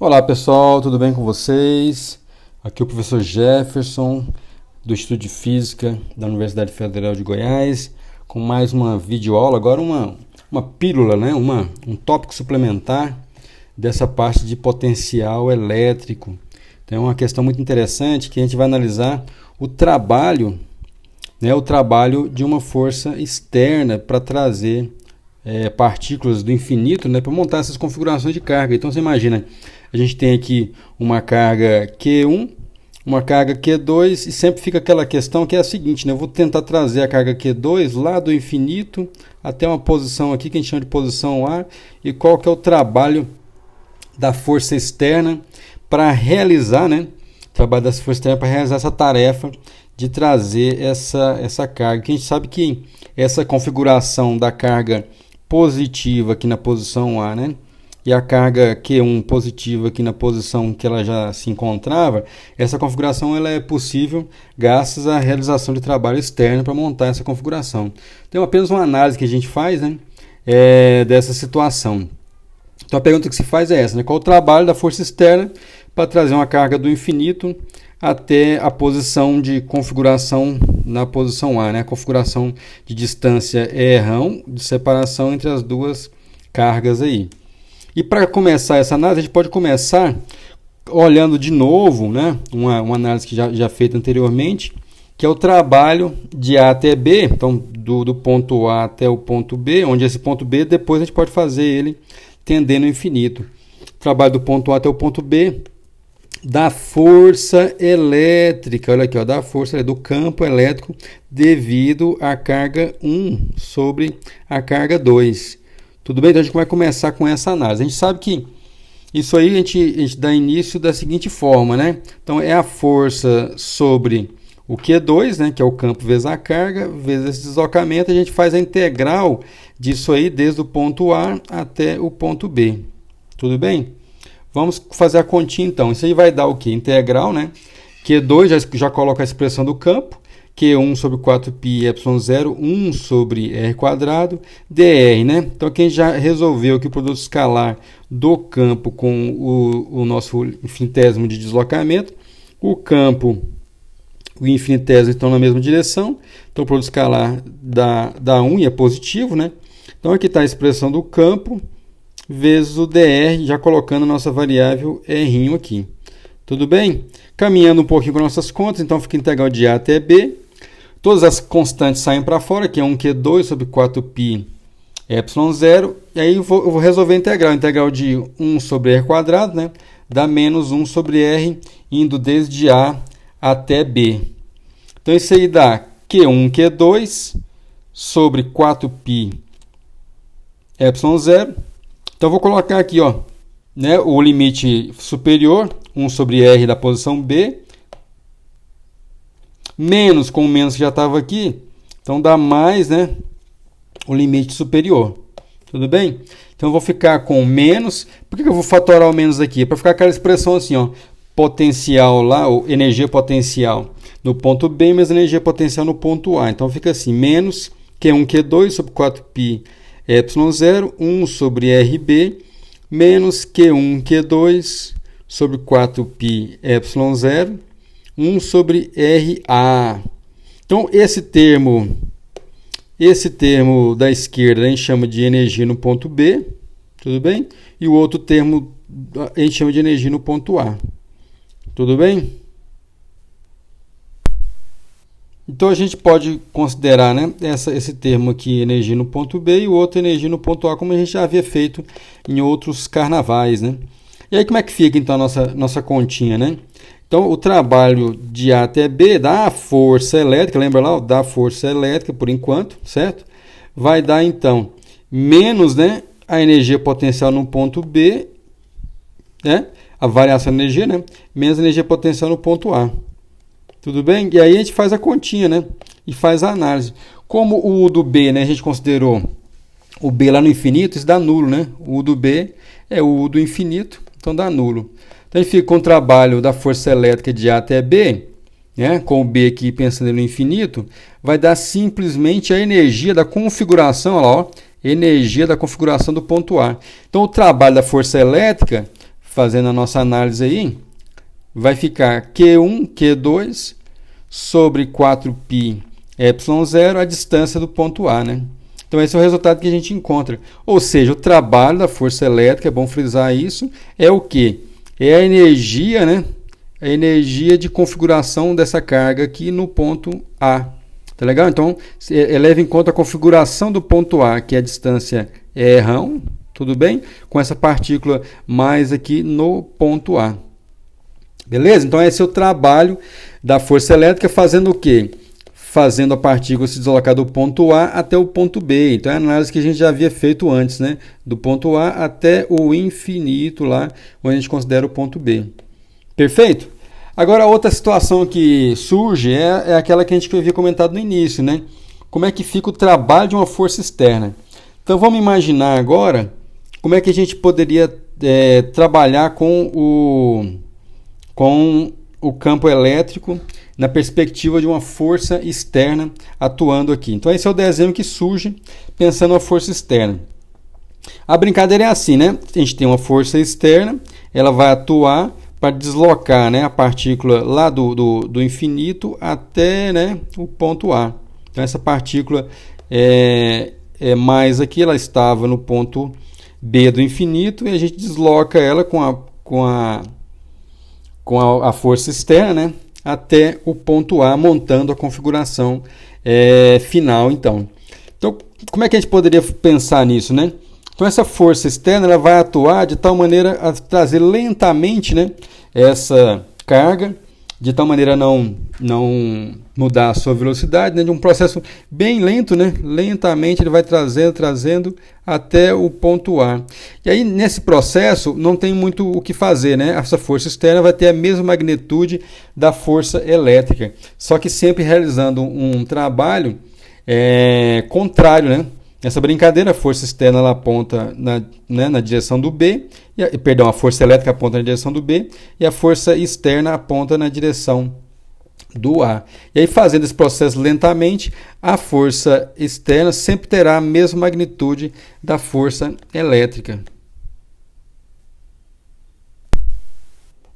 Olá pessoal, tudo bem com vocês? Aqui é o professor Jefferson do Instituto de Física da Universidade Federal de Goiás com mais uma videoaula, agora uma pílula, né? Um tópico suplementar dessa parte de potencial elétrico. Então é uma questão muito interessante que a gente vai analisar o trabalho de uma força externa para trazer partículas do infinito, né, para montar essas configurações de carga. Então você imagina, a gente tem aqui uma carga Q1, uma carga Q2 e sempre fica aquela questão que é a seguinte, né, eu vou tentar trazer a carga Q2 lá do infinito até uma posição aqui que a gente chama de posição A, e qual que é o trabalho da força externa para realizar, né, trabalho dessa força externa para realizar essa tarefa de trazer essa carga. Que a gente sabe que essa configuração da carga positiva aqui na posição A, né, e a carga Q1 positiva aqui na posição que ela já se encontrava, essa configuração ela é possível graças à realização de trabalho externo para montar essa configuração. Então, apenas uma análise que a gente faz, né, dessa situação. Então, a pergunta que se faz é essa, né, qual o trabalho da força externa para trazer uma carga do infinito até a posição de configuração na posição A, né? A configuração de distância R1, de separação entre as duas cargas aí. E para começar essa análise, a gente pode começar olhando de novo, né, uma análise que já feita anteriormente, que é o trabalho de A até B, então do ponto A até o ponto B, onde esse ponto B depois a gente pode fazer ele tendendo ao infinito. O trabalho do ponto A até o ponto B da força elétrica, olha aqui, ó, da força do campo elétrico devido à carga 1 sobre a carga 2. Tudo bem? Então a gente vai começar com essa análise. A gente sabe que isso aí a gente dá início da seguinte forma, né? Então é a força sobre o Q2, né, que é o campo vezes a carga, vezes esse deslocamento, a gente faz a integral disso aí desde o ponto A até o ponto B. Tudo bem? Vamos fazer a continha então. Isso aí vai dar o que? Integral, né? Q2 já coloca a expressão do campo. Q1 sobre 4π ε0, 1 sobre r quadrado, dr, né? Então aqui a gente já resolveu que o produto escalar do campo com o nosso infinitésimo de deslocamento. O campo e o infinitésimo estão na mesma direção. Então o produto escalar dá 1 e é positivo, né? Então aqui está a expressão do campo vezes o dr, já colocando a nossa variável r aqui. Tudo bem? Caminhando um pouquinho para nossas contas, então fica integral de A até B. Todas as constantes saem para fora, que é 1Q2 sobre 4π ε0. E aí eu vou resolver a integral. Integral de 1 sobre r quadrado, né, dá menos 1 sobre r, indo desde A até B. Então isso aí dá Q1, Q2 sobre 4π ε0. Então, eu vou colocar aqui, ó, né, o limite superior, 1 sobre r da posição B, menos com o menos que já estava aqui, então dá mais, né, o limite superior. Tudo bem? Então, eu vou ficar com menos. Por que eu vou fatorar o menos aqui? Para ficar aquela expressão assim, ó, potencial lá, ou energia potencial no ponto B, mais energia potencial no ponto A. Então, fica assim, menos Q1, Q2 sobre 4π ε0, 1 sobre RB, menos Q1, Q2 sobre 4π ε0, 1 sobre RA. Então, esse termo da esquerda a gente chama de energia no ponto B, tudo bem? E o outro termo a gente chama de energia no ponto A, tudo bem? Então a gente pode considerar, né, esse termo aqui, energia no ponto B, e o outro energia no ponto A, como a gente já havia feito em outros carnavais, né? E aí como é que fica então a nossa continha, né? Então o trabalho de A até B da força elétrica, lembra lá, da força elétrica por enquanto, certo? Vai dar então menos, né, a energia potencial no ponto B, né? A variação de energia, né? Menos a energia potencial no ponto A. Tudo bem? E aí a gente faz a continha, né? E faz a análise. Como o U do B, né, a gente considerou o B lá no infinito, isso dá nulo, né? O U do B é o U do infinito, então dá nulo. Então a gente fica com o trabalho da força elétrica de A até B, né, com o B aqui pensando no infinito, vai dar simplesmente a energia da configuração, olha lá, ó, energia da configuração do ponto A. Então o trabalho da força elétrica fazendo a nossa análise aí, vai ficar Q1, Q2 sobre 4π ε0, a distância do ponto A, né? Então esse é o resultado que a gente encontra. Ou seja, o trabalho da força elétrica, é bom frisar isso, é o quê? É a energia, né? A energia de configuração dessa carga aqui no ponto A. Tá legal? Então, leva em conta a configuração do ponto A, que é a distância r1, tudo bem? Com essa partícula mais aqui no ponto A. Beleza? Então esse é o trabalho da força elétrica fazendo o quê? Fazendo a partícula se deslocar do ponto A até o ponto B. Então é a análise que a gente já havia feito antes, né? Do ponto A até o infinito lá, onde a gente considera o ponto B. Perfeito? Agora, outra situação que surge é aquela que a gente havia comentado no início, né? Como é que fica o trabalho de uma força externa? Então vamos imaginar agora como é que a gente poderia trabalhar com o campo elétrico na perspectiva de uma força externa atuando aqui. Então esse é o desenho que surge pensando na força externa. A brincadeira é assim, né? A gente tem uma força externa, ela vai atuar para deslocar, né, a partícula lá do infinito até, né, o ponto A. Então essa partícula mais aqui, ela estava no ponto B do infinito e a gente desloca ela com a força externa, né, até o ponto A, montando a configuração final. Então, como é que a gente poderia pensar nisso, né? Então, essa força externa ela vai atuar de tal maneira a trazer lentamente, né, essa carga, de tal maneira a não mudar a sua velocidade, né, de um processo bem lento, né? Lentamente ele vai trazendo até o ponto A. E aí, nesse processo, não tem muito o que fazer, né? Essa força externa vai ter a mesma magnitude da força elétrica, só que sempre realizando um trabalho contrário, né? Nessa brincadeira, a força externa ela aponta na direção do B, a força elétrica aponta na direção do B e a força externa aponta na direção do A. E aí, fazendo esse processo lentamente, a força externa sempre terá a mesma magnitude da força elétrica.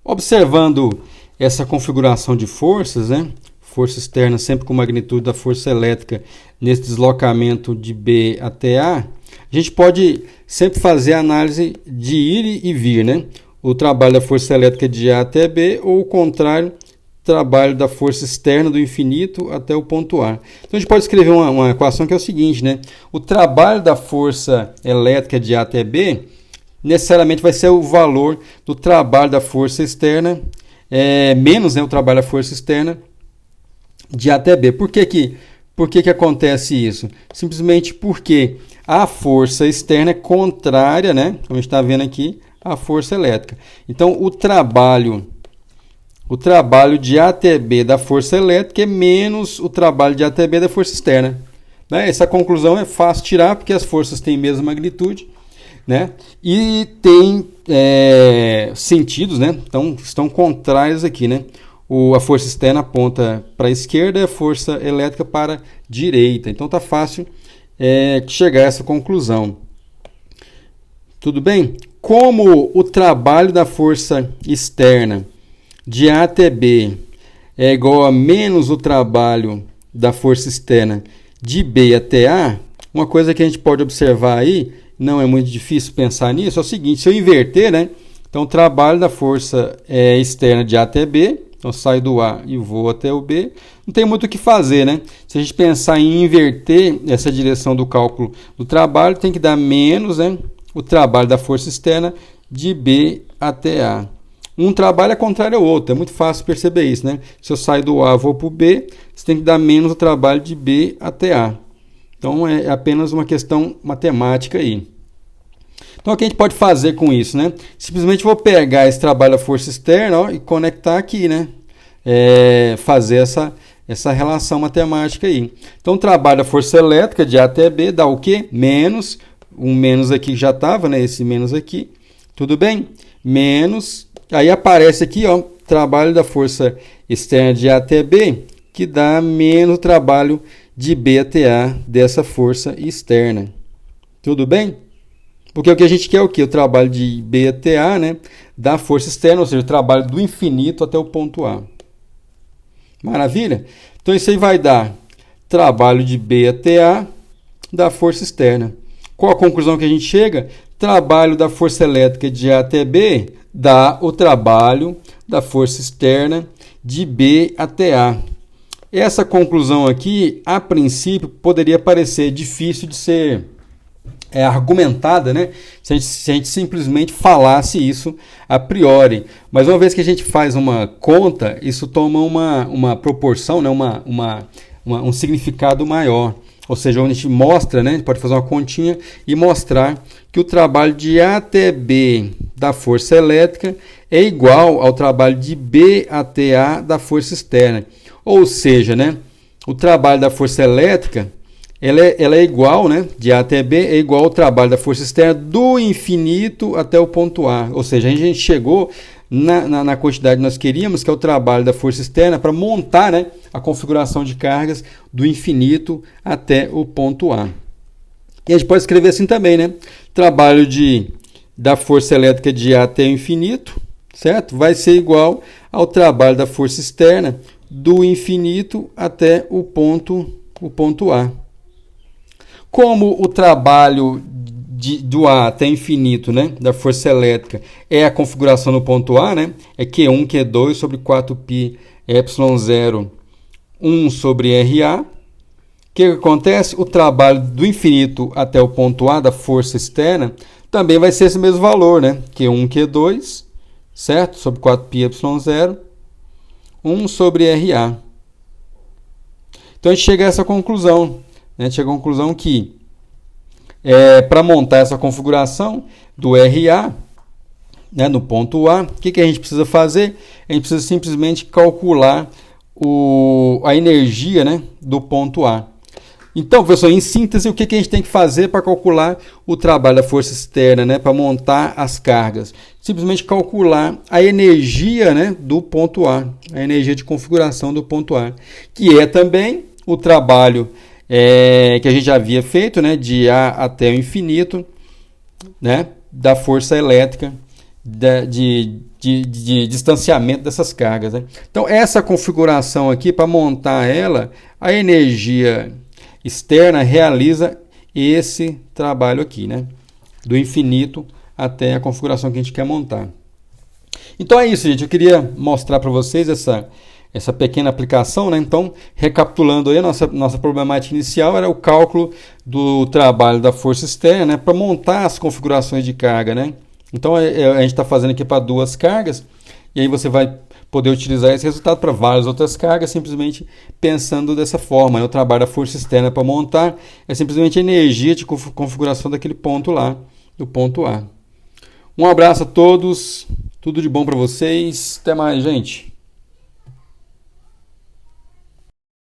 Observando essa configuração de forças, né? Força externa sempre com magnitude da força elétrica nesse deslocamento de B até A, a gente pode sempre fazer a análise de ir e vir, né? O trabalho da força elétrica de A até B ou o contrário, trabalho da força externa do infinito até o ponto A. Então a gente pode escrever uma equação que é o seguinte, né? O trabalho da força elétrica de A até B necessariamente vai ser o valor do trabalho da força externa menos, né, o trabalho da força externa de A até B. Por que acontece isso? Simplesmente porque a força externa é contrária, né, como a gente está vendo aqui, à força elétrica. Então, o trabalho de A até B da força elétrica é menos o trabalho de A até B da força externa. Né? Essa conclusão é fácil tirar, porque as forças têm a mesma magnitude, né? E tem sentidos, né? Então, estão contrários aqui, né? A força externa aponta para a esquerda e a força elétrica para a direita. Então está fácil chegar a essa conclusão. Tudo bem? Como o trabalho da força externa de A até B é igual a menos o trabalho da força externa de B até A, uma coisa que a gente pode observar aí, não é muito difícil pensar nisso, é o seguinte: se eu inverter, né? Então o trabalho da força externa de A até B, então eu saio do A e vou até o B, não tem muito o que fazer, né? Se a gente pensar em inverter essa direção do cálculo do trabalho, tem que dar menos, né, o trabalho da força externa de B até A. Um trabalho é contrário ao outro, é muito fácil perceber isso, né? Se eu saio do A e vou para o B, você tem que dar menos o trabalho de B até A. Então é apenas uma questão matemática aí. Então o que a gente pode fazer com isso, né? Simplesmente vou pegar esse trabalho da força externa, ó, e conectar aqui, né? Fazer essa relação matemática aí. Então o trabalho da força elétrica de A até B dá o quê? Menos, um menos aqui já estava, né? Esse menos aqui, tudo bem? Menos, aí aparece aqui, ó, trabalho da força externa de A até B, que dá menos o trabalho de B até A dessa força externa. Tudo bem? Porque o que a gente quer é o quê? O trabalho de B até A, né, da força externa, ou seja, o trabalho do infinito até o ponto A. Maravilha? Então isso aí vai dar trabalho de B até A da força externa. Qual a conclusão que a gente chega? Trabalho da força elétrica de A até B dá o trabalho da força externa de B até A. Essa conclusão aqui, a princípio, poderia parecer difícil de ser argumentada, né? Se a gente simplesmente falasse isso a priori. Mas uma vez que a gente faz uma conta, isso toma uma proporção, né? Um significado maior. Ou seja, onde a gente mostra, né? A gente pode fazer uma continha e mostrar que o trabalho de A até B da força elétrica é igual ao trabalho de B até A da força externa. Ou seja, né? O trabalho da força elétrica ela é igual, né, de A até B, é igual ao trabalho da força externa do infinito até o ponto A. Ou seja, a gente chegou na quantidade que nós queríamos, que é o trabalho da força externa, para montar, né, a configuração de cargas do infinito até o ponto A. E a gente pode escrever assim também, né? Trabalho da força elétrica de A até o infinito, certo? Vai ser igual ao trabalho da força externa do infinito até o ponto A. Como o trabalho do A até infinito, né, da força elétrica é a configuração no ponto A, né, é Q1, Q2 sobre 4π ε0, 1 sobre RA. O que acontece? O trabalho do infinito até o ponto A da força externa também vai ser esse mesmo valor, né, Q1, Q2, certo? Sobre 4π ε0, 1 sobre RA. Então a gente chega a essa conclusão. A gente chega à conclusão que, para montar essa configuração do RA, né, no ponto A, o que a gente precisa fazer? A gente precisa simplesmente calcular a energia, né, do ponto A. Então, professor, em síntese, o que a gente tem que fazer para calcular o trabalho da força externa, né, para montar as cargas? Simplesmente calcular a energia, né, do ponto A, a energia de configuração do ponto A, que é também o trabalho que a gente já havia feito, né, de A até o infinito, né, da força elétrica, de distanciamento dessas cargas, né? Então, essa configuração aqui, para montar ela, a energia externa realiza esse trabalho aqui, né, do infinito até a configuração que a gente quer montar. Então é isso, gente. Eu queria mostrar para vocês essa pequena aplicação, né? Então, recapitulando aí, a nossa problemática inicial era o cálculo do trabalho da força externa, né, para montar as configurações de carga, né? Então, a gente está fazendo aqui para duas cargas, e aí você vai poder utilizar esse resultado para várias outras cargas, simplesmente pensando dessa forma, né? O trabalho da força externa para montar é simplesmente a energia de configuração daquele ponto lá, do ponto A. Um abraço a todos, tudo de bom para vocês, até mais, gente!